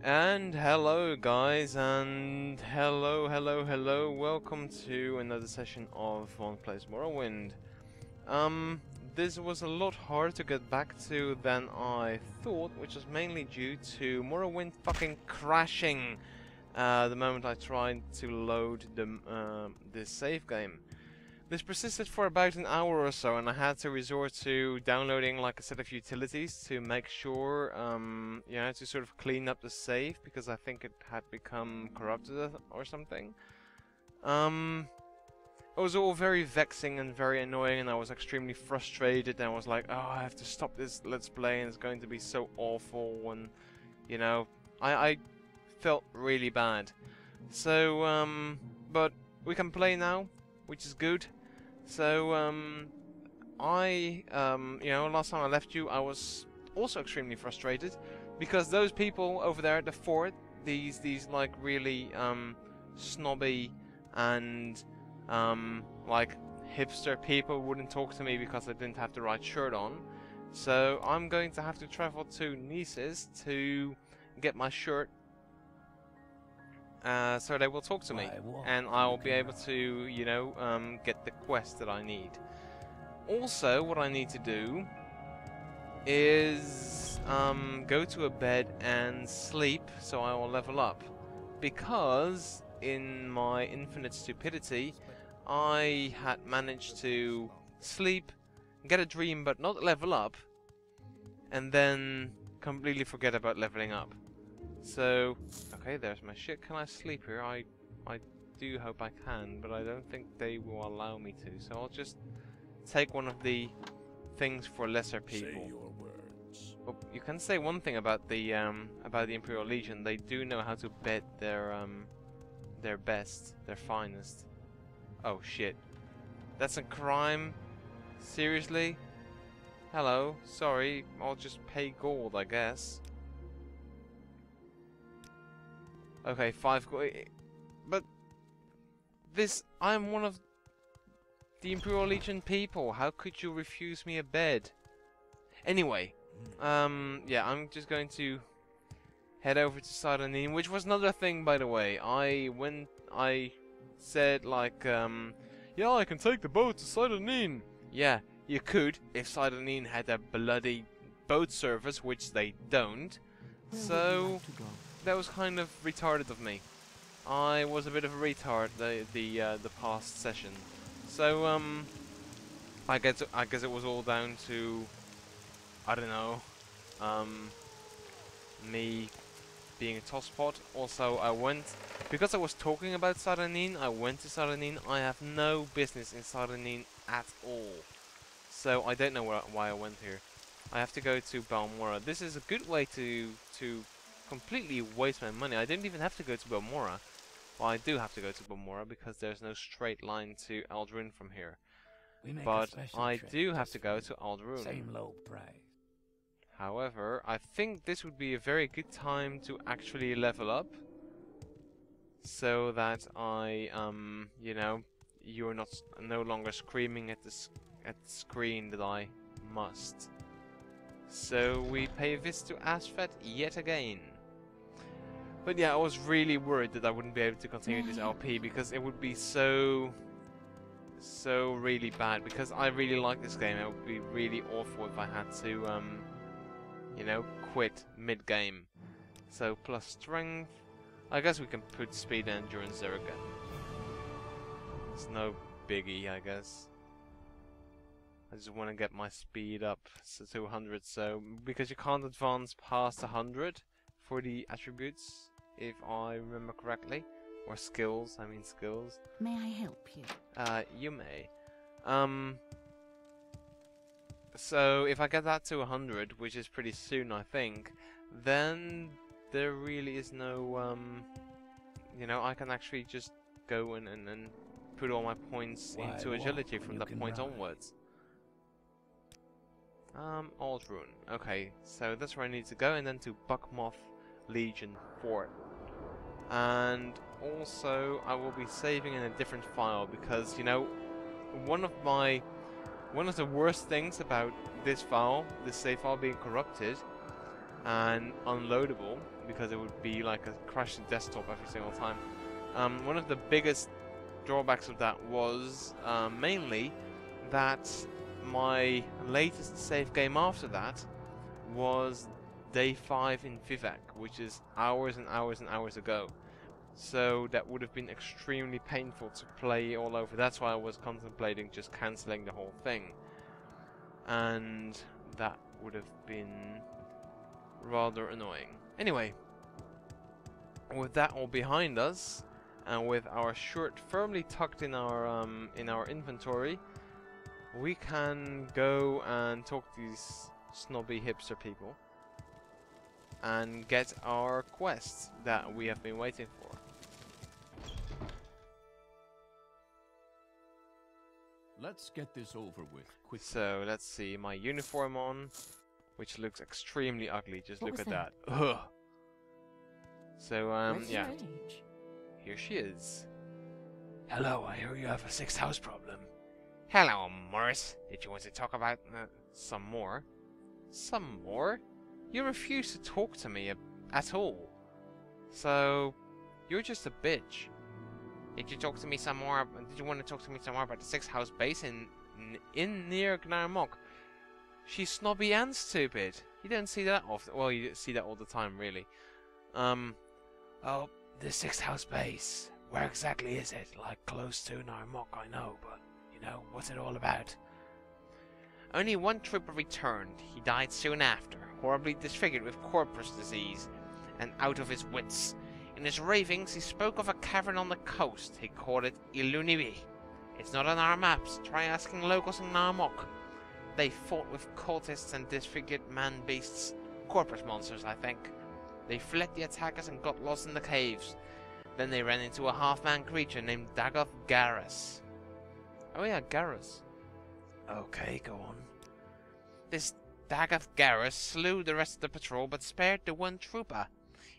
And hello guys, and hello, welcome to another session of Plays Morrowind. This was a lot harder to get back to than I thought, which was mainly due to Morrowind fucking crashing the moment I tried to load this save game. This persisted for about an hour or so, and I had to resort to downloading like a set of utilities to make sure, you know, to sort of clean up the save, because I think it had become corrupted or something. It was all very vexing and very annoying, and I was extremely frustrated, and I was like, oh, I have to stop this Let's Play, and it's going to be so awful, and, you know, I felt really bad. So, but we can play now, which is good. So, you know, last time I left you, I was also extremely frustrated because those people over there at the fort, these like really snobby and like hipster people wouldn't talk to me because I didn't have the right shirt on. So I'm going to have to travel to Nice's to get my shirt. So they will talk to me, and I'll be able to, you know, get the quest that I need. Also, what I need to do is go to a bed and sleep, so I will level up. Because, in my infinite stupidity, I had managed to sleep, get a dream, but not level up, and then completely forget about leveling up. So, okay, there's my shit. Can I sleep here? I do hope I can, but I don't think they will allow me to. So I'll just take one of the things for lesser people. Say your words. Well, you can say one thing about the Imperial Legion. They do know how to bet their best, their finest. Oh shit, that's a crime. Seriously? Hello. Sorry. I'll just pay gold, I guess. Okay, 5 gold. But this, I'm one of the Imperial Legion people. How could you refuse me a bed? Anyway, yeah, I'm just going to head over to Sardanin, which was another thing, by the way. I said like, yeah, I can take the boat to Sardanin. Yeah, you could if Sardanin had a bloody boat service, which they don't. So that was kind of retarded of me. I was a bit of a retard the past session. So I guess it was all down to, I don't know, me being a tosspot. Also, I went because I was talking about Sardanin. I went to Sardanin. I have no business in Sardanin at all. So I don't know why I went here. I have to go to Balmora. This is a good way to completely waste my money. I didn't even have to go to Balmora. Well, I do have to go to Balmora because there's no straight line to Aldrun from here. But I do have to go to Aldrun. Same low price. However, I think this would be a very good time to actually level up, so that I, you know, you're no longer screaming at the screen that I must. So we pay a visit to Asfet yet again. But yeah, I was really worried that I wouldn't be able to continue this LP because it would be so really bad, because I really like this game. It would be really awful if I had to, you know, quit mid-game. So plus strength. I guess we can put speed and endurance there again. It's no biggie, I guess. I just want to get my speed up to 100, so because you can't advance past 100 for the attributes, if I remember correctly, or skills. I mean skills. May I help you? You may. So if I get that to 100, which is pretty soon, I think, then there really is no, you know, I can actually just go and put all my points into agility from that point onwards. Aldrun. Okay, so that's where I need to go, and then to Buckmoth Legion Fort. And also, I will be saving in a different file because, you know, one of the worst things about this file, this save file being corrupted and unloadable, because it would be like a crashing desktop every single time. One of the biggest drawbacks of that was mainly that my latest save game after that was day 5 in Vivec, which is hours and hours and hours ago. So that would have been extremely painful to play all over. That's why I was contemplating just cancelling the whole thing. And that would have been rather annoying. Anyway, with that all behind us, and with our shirt firmly tucked in our inventory, we can go and talk to these snobby hipster people and get our quest that we have been waiting for. Let's get this over with quickly. So let's see my uniform on, which looks extremely ugly. Just What look was at that. Ugh. So Where's yeah, your age? here she is. Hello, I hear you have a 6th house problem. Hello, Morris. Did you want to talk about some more? Some more? You refuse to talk to me at all. So you're just a bitch. Did you talk to me some more? Did you want to talk to me some more about the 6th house base in near Gnarmok? She's snobby and stupid. You don't see that often. Well, you see that all the time, really. Oh, the 6th house base. Where exactly is it? Like close to Gnarmok, I know, but you know, what's it all about? Only one trooper returned. He died soon after, horribly disfigured with corpus disease, and out of his wits. In his ravings, he spoke of a cavern on the coast. He called it Ilunibi. It's not on our maps. Try asking locals in Gnarmok. They fought with cultists and disfigured man-beasts. Corpus monsters, I think. They fled the attackers and got lost in the caves. Then they ran into a half-man creature named Dagoth Garrus. Oh yeah, Garrus. Okay, go on. This Dagoth Garrus slew the rest of the patrol, but spared the one trooper.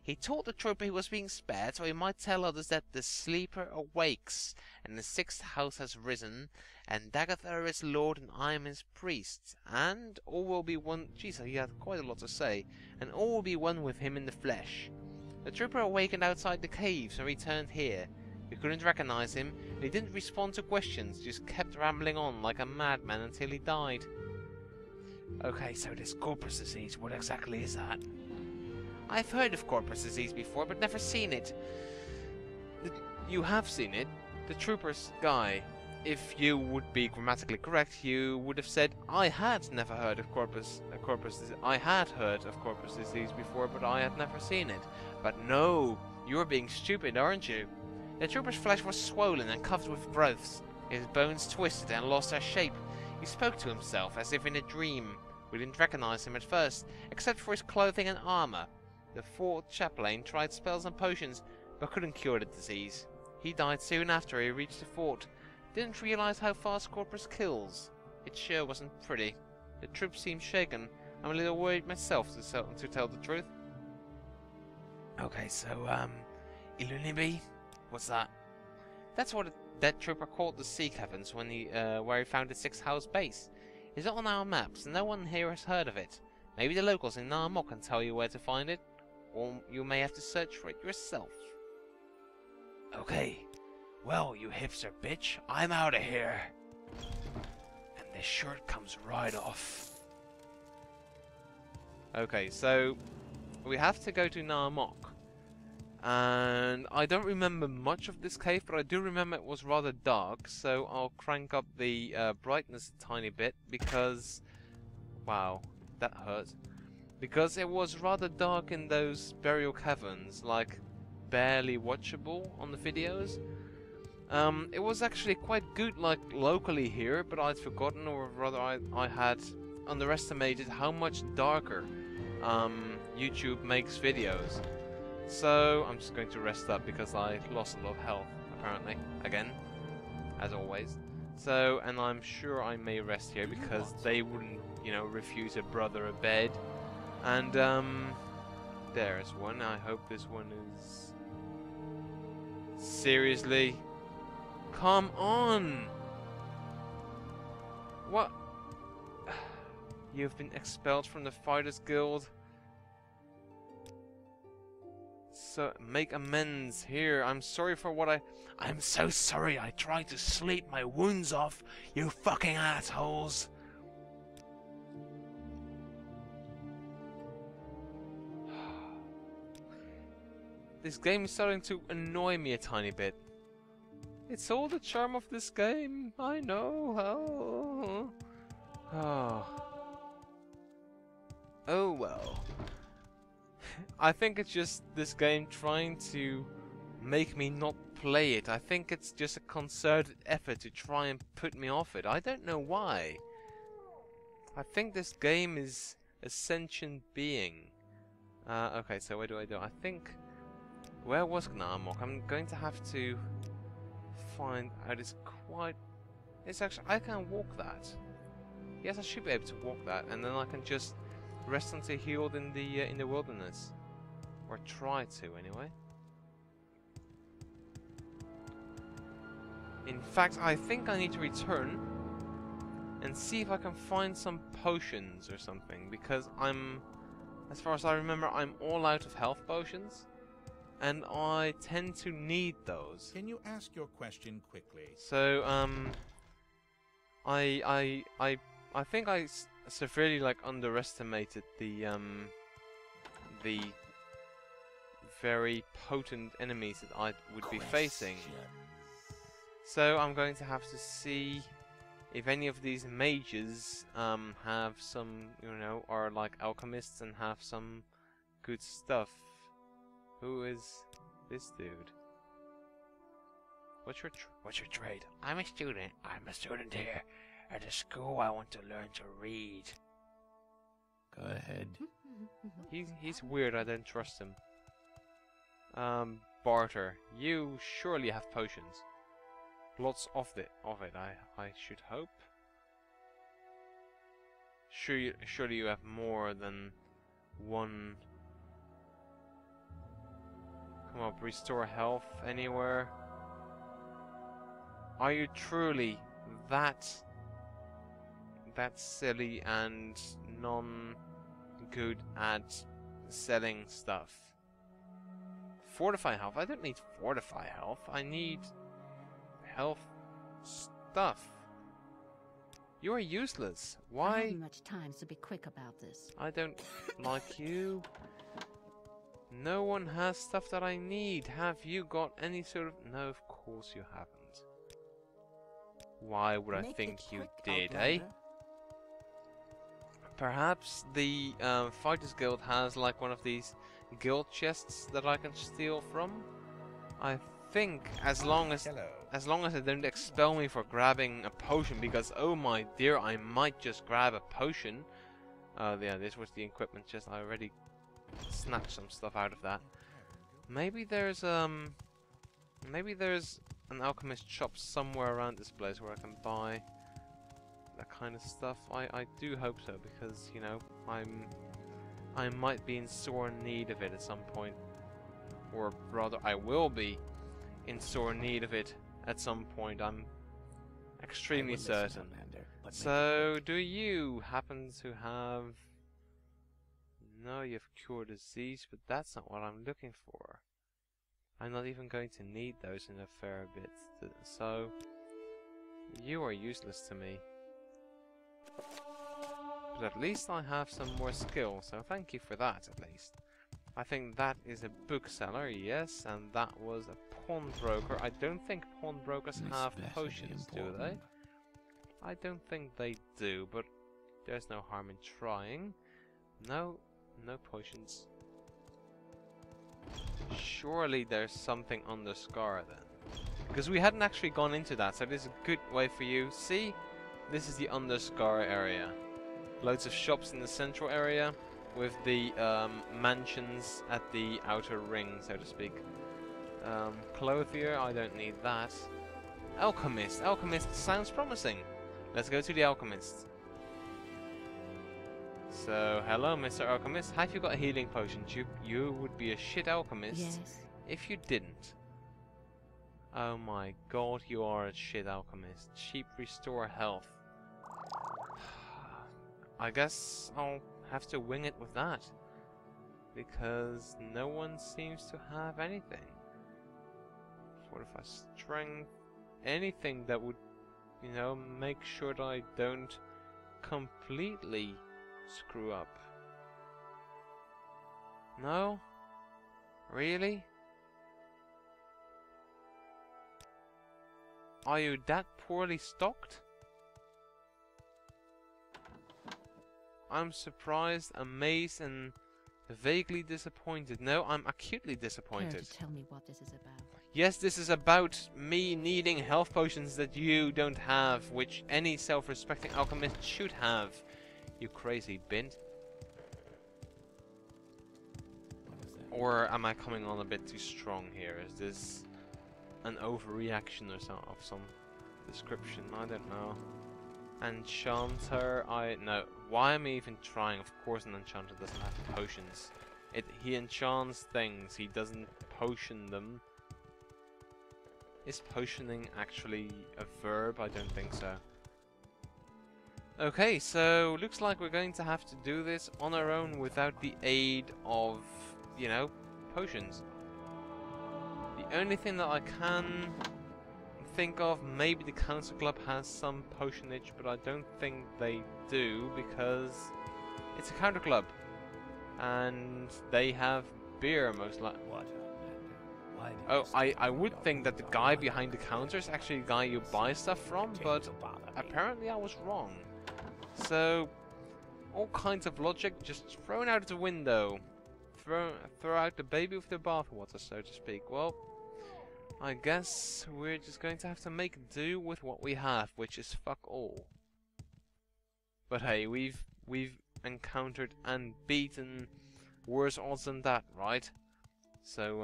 He told the trooper he was being spared, so he might tell others that the sleeper awakes, and the 6th house has risen, and Dagoth is lord, and I am his priest, and all will be one. Jeez, he had quite a lot to say. And all will be one with him in the flesh. The trooper awakened outside the caves and returned here. We couldn't recognize him, and he didn't respond to questions, just kept rambling on like a madman until he died. Okay, so this corpus disease, what exactly is that? I've heard of corpus disease before, but never seen it. You have seen it. The trooper's guy. If you would be grammatically correct, you would have said, I had never heard of corpus disease. I had heard of corpus disease before, but I had never seen it. But no, you're being stupid, aren't you? The trooper's flesh was swollen and covered with growths. His bones twisted and lost their shape. He spoke to himself as if in a dream. We didn't recognize him at first, except for his clothing and armor. The fort chaplain tried spells and potions, but couldn't cure the disease. He died soon after he reached the fort. Didn't realize how fast corpus kills. It sure wasn't pretty. The troops seemed shaken. I'm a little worried myself, to tell the truth. Okay, so, Ilunibi? What's that? That's what that trooper called the Sea Caverns when where he found the 6th house base. It's not on our maps, and no one here has heard of it. Maybe the locals in Gnarmok can tell you where to find it, or you may have to search for it yourself. Okay. Well, you hipster bitch, I'm out of here. And this shirt comes right off. Okay, so we have to go to Gnarmok. And I don't remember much of this cave, but I do remember it was rather dark, so I'll crank up the brightness a tiny bit, because... wow, that hurt. Because it was rather dark in those burial caverns, like barely watchable on the videos. It was actually quite good, like, locally here, but I'd forgotten, or rather I had underestimated how much darker YouTube makes videos. So, I'm just going to rest up because I lost a lot of health, apparently, again, as always. So, and I'm sure I may rest here because they wouldn't, you know, refuse a brother a bed. And, there's one. I hope this one is... seriously? Come on! What? You've been expelled from the Fighters Guild? so make amends here. I'm sorry for what I'm so sorry I tried to sleep my wounds off, you fucking assholes. This game is starting to annoy me a tiny bit. It's all the charm of this game. I know. Oh well. I think it's just this game trying to make me not play it. I think it's just a concerted effort to try and put me off it. I don't know why. I think this game is a sentient being. Okay, so what do? I think... Where was Gnarmok? I'm going to have to find out. It's quite... It's actually... I can walk that. Yes, I should be able to walk that, and then I can just rest until healed in the wilderness. Or try to, anyway. In fact, I think I need to return and see if I can find some potions or something, because I'm... As far as I remember, I'm all out of health potions. And I tend to need those. Can you ask your question quickly? So, I think I severely underestimated the very potent enemies that I would be facing. So I'm going to have to see if any of these mages have some, are like alchemists and have some good stuff. Who is this dude? What's your trade? I'm a student. I'm a student here. At a school I want to learn to read. Go ahead. He's weird, I don't trust him. Barter. You surely have potions. Lots of it, I should hope. Surely you have more than one. Come up, restore health anywhere. Are you truly that silly and non-good at selling stuff? Fortify health? I don't need fortify health. I need health stuff. You are useless. Why? I haven't much time, so be quick about this. I don't like you. No one has stuff that I need. Have you got any sort of... No, of course you haven't. Why would I think you did, eh? Perhaps the Fighters Guild has like one of these guild chests that I can steal from. I think as long as they don't expel me for grabbing a potion, because oh my dear, I might just grab a potion. Yeah, this was the equipment chest. I already snatched some stuff out of that. Maybe there's an alchemist shop somewhere around this place where I can buy that kind of stuff. I do hope so, because I might be in sore need of it at some point, or rather I will be in sore need of it at some point. I'm extremely certain. So, do you happen to have... No, you have cure disease, but that's not what I'm looking for. I'm not even going to need those in a fair bit, so you are useless to me. But at least I have some more skill, so thank you for that at least. I think that is a bookseller, yes, and that was a pawnbroker. I don't think pawnbrokers have potions, do they? I don't think they do, but there's no harm in trying. No potions. Surely there's something on the scar then. Because we hadn't actually gone into that, so this is a good way for you. See? This is the Underscar area. Loads of shops in the central area, with the mansions at the outer ring, so to speak. Clothier, I don't need that. Alchemist. Alchemist sounds promising. Let's go to the Alchemist. So, hello, Mr. Alchemist. Have you got healing potions? You would be a shit alchemist if you didn't. Oh my god, you are a shit alchemist. Cheap restore health. I guess I'll have to wing it with that. because no one seems to have anything. Fortify strength, anything that would, you know, make sure that I don't completely screw up. No? Really? Are you that poorly stocked? I'm surprised, amazed, and vaguely disappointed. No, I'm acutely Care disappointed. to tell me what this is about? Yes, this is about me needing health potions that you don't have, which any self-respecting alchemist should have. You crazy bint. Or am I coming on a bit too strong here? Is this an overreaction or of some description? I don't know. Enchanter, no. Why am I even trying? Of course an enchanter doesn't have potions. He enchants things, he doesn't potion them. Is potioning actually a verb? I don't think so. Okay, so looks like we're going to have to do this on our own without the aid of, you know, potions. The only thing that I can think of, maybe the Council Club has some potionage, but I don't think they do because it's a counter club and they have beer most likely. Oh, I would think that the guy behind the counter is actually the guy you buy stuff from, but apparently I was wrong. So, all kinds of logic just thrown out the window. Throw out the baby with the bathwater, so to speak. Well, I guess we're just going to have to make do with what we have, which is fuck all. But hey, we've encountered and beaten worse odds than that, right? So,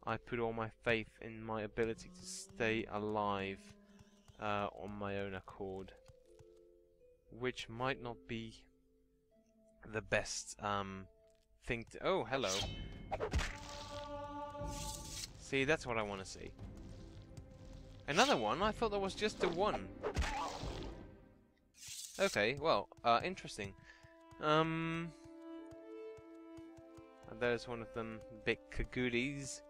I put all my faith in my ability to stay alive on my own accord, which might not be the best thing to... Oh, hello. See, that's what I want to see. Another one? I thought there was just the one. Okay, well, interesting. There's one of them big cagoodies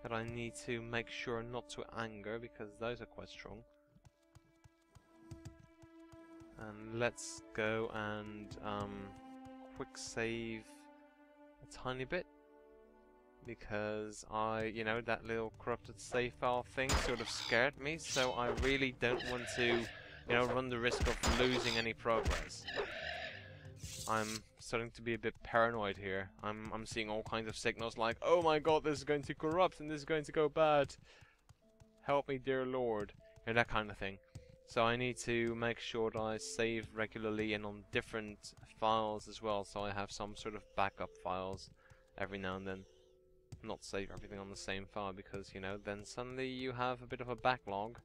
that I need to make sure not to anger, because those are quite strong. And let's go and quick save a tiny bit, because you know, that little corrupted save file thing sort of scared me, so I really don't want to, you know, run the risk of losing any progress. I'm starting to be a bit paranoid here. I'm seeing all kinds of signals like, oh my god, this is going to corrupt and this is going to go bad. Help me, dear lord. And that kind of thing. So I need to make sure that I save regularly and on different files as well, so I have some sort of backup files every now and then. Not save everything on the same file, because, you know, then suddenly you have a bit of a backlog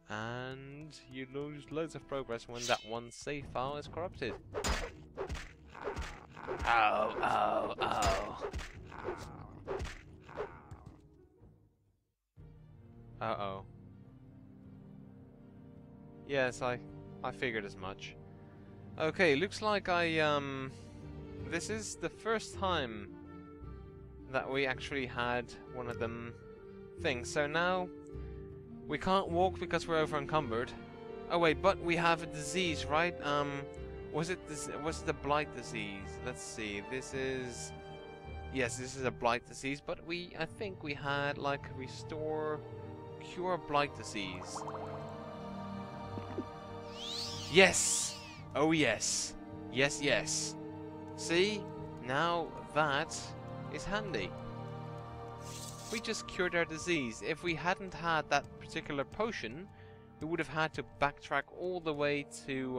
and you lose loads of progress when that one save file is corrupted. Ow, ow, ow. Uh-oh. Yes, I figured as much. Okay, looks like this is the first time that we actually had one of them things. So now we can't walk because we're over encumbered. Oh wait, but we have a disease, right? Was it the blight disease? Let's see. This is, yes, this is a blight disease, but I think we had like cure blight disease. Yes! Oh yes! Yes, yes! See? Now that is handy. We just cured our disease. If we hadn't had that particular potion, we would have had to backtrack all the way to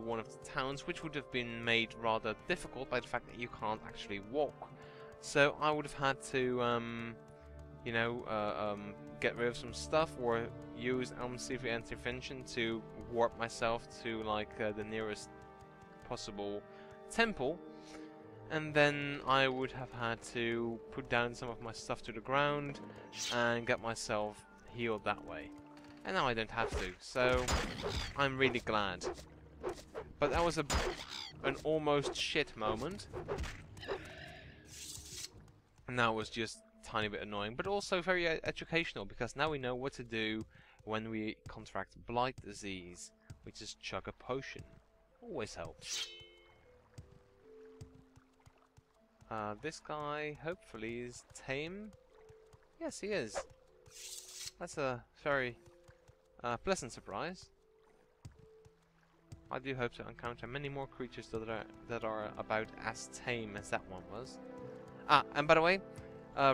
one of the towns, which would have been made rather difficult by the fact that you can't actually walk. So I would have had to, you know, get rid of some stuff or use Elmsleeve intervention to warp myself to like the nearest possible temple, and then I would have had to put down some of my stuff to the ground and get myself healed that way. And now I don't have to, so I'm really glad. But that was an almost shit moment. And that was just a tiny bit annoying, but also very educational, because now we know what to do when we contract blight disease, which is chug a potion. Always helps. This guy hopefully is tame. Yes, he is. That's a very pleasant surprise. I do hope to encounter many more creatures that are about as tame as that one was. Ah, and by the way,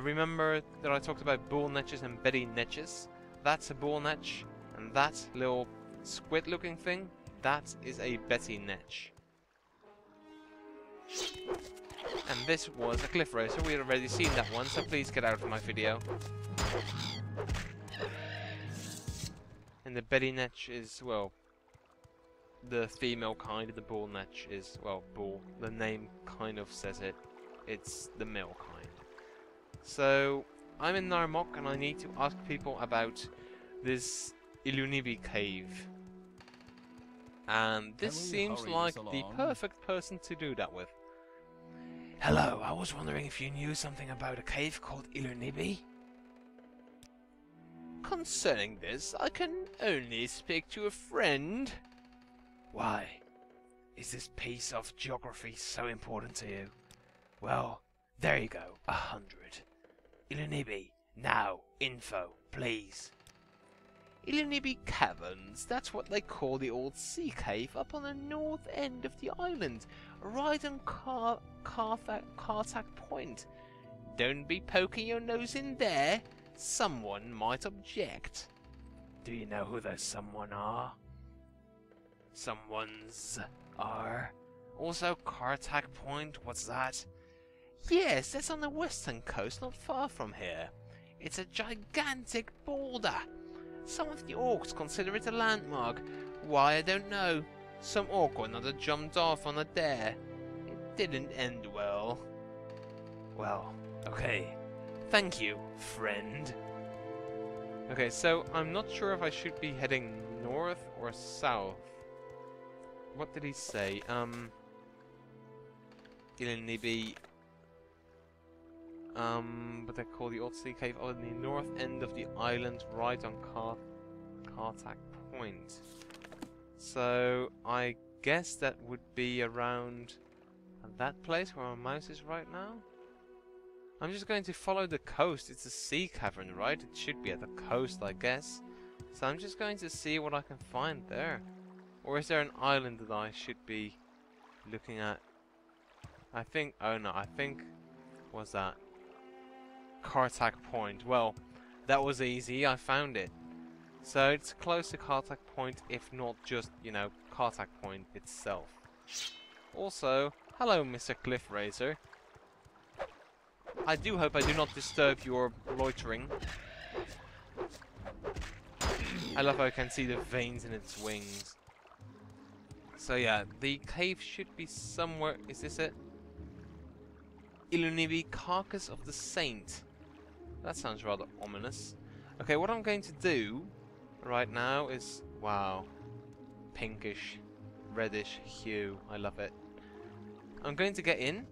remember that I talked about bull netches and Betty netches? That's a bull netch, and that little squid-looking thing, that is a Betty netch. And this was a cliff racer. We had already seen that one, so please get out of my video. And the Betty netch is, well, the female kind of the bull netch is, well, bull. The name kind of says it. It's the male kind. So, I'm in Narmok and I need to ask people about this Ilunibi cave. And this seems like the perfect person to do that with. Hello, I was wondering if you knew something about a cave called Ilunibi? Concerning this, I can only speak to a friend. Why? Is this piece of geography so important to you? Well, there you go, 100. Ilunibi, now, info, please. Ilunibi Caverns, that's what they call the old sea cave up on the north end of the island, right on Kartak Point. Don't be poking your nose in there, someone might object. Do you know who those someone are? Someone's are? Also Kartak Point, what's that? Yes, that's on the western coast, not far from here. It's a gigantic boulder. Some of the orcs consider it a landmark. Why, I don't know. Some orc or another jumped off on a dare. It didn't end well. Well, okay. Thank you, friend. Okay, so I'm not sure if I should be heading north or south. What did he say? Ilunibi. What they call the old sea cave on the north end of the island, right on Kartak Point. So I guess that would be around that place where my mouse is right now. I'm just going to follow the coast. It's a sea cavern, right? It should be at the coast, I guess. So I'm just going to see what I can find there. Or is there an island that I should be looking at? I think, oh no, I think, what's that? Kartak Point. Well, that was easy, I found it. So it's close to Kartak Point, if not just, you know, Kartak Point itself. Also, hello Mr. Cliff Racer. I do hope I do not disturb your loitering. I love how I can see the veins in its wings. So yeah, the cave should be somewhere. Is this it? Ilunibi, Carcass of the Saint. That sounds rather ominous. Okay, what I'm going to do right now is, wow, pinkish, reddish hue. I love it. I'm going to get in.